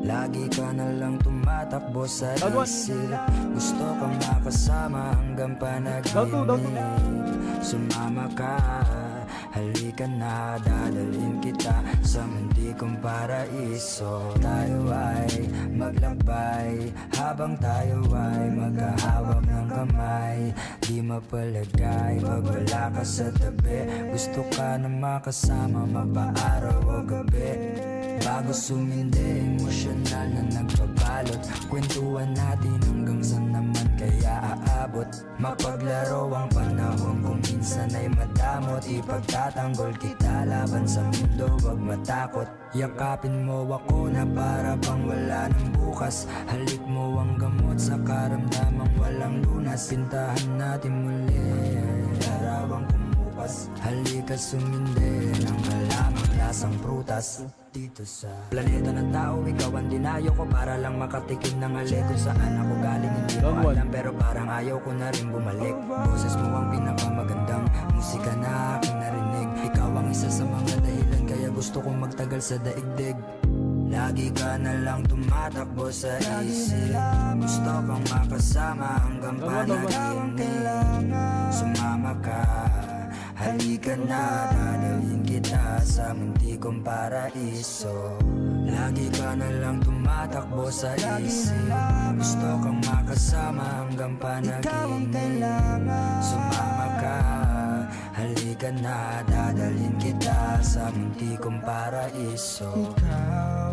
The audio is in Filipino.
Lagi ka na lang tumatakbo sa isip. Gusto kang makasama hanggang panaginip. Sumama ka, halika na, dadalhin kita sa muntikong paraiso. Tayo ay maglakbay habang tayo ay magkahawak ng kamay. Di mapalagay pag wala ka sa tabi. Gusto ka na makasama mapaaraw o gabi. Bago sumindi, emosyonal na nagpabalot. Kwentuhan natin hanggang saan naman kaya aabot. Mapaglaro ang panahon kung minsan ay madamot. Ipagtatanggol kita laban sa mundo, wag matakot. Yakapin mo ako na para bang wala ng bukas. Halik mo ang gamot sa karamdamang walang lunas. Pintahan natin muli, larawang kumupas. Halika sumindi ng halamang lasang prutas. Dito sa planeta ng tao, ikaw ang dinayo ko para lang makatikim ng halik. Kung saan ako galing hindi ko alam, pero parang ayaw ko na rin bumalik. Boses mo ang pinakamagandang musika na aking narinig. Ikaw ang isa sa mga dahilan kaya gusto kong magtagal sa daigdig. Lagi ka na lang tumatakbo sa isip. Gusto kang makasama hanggang panaginip. Sumama ka, halika na, dadalhin kita sa muntikong paraiso. Lagi ka na lang tumatakbo sa isip. Gusto kang makasama hanggang panaginip. Sumama ka, halika na, dadalhin kita sa muntikong paraiso. Ikaw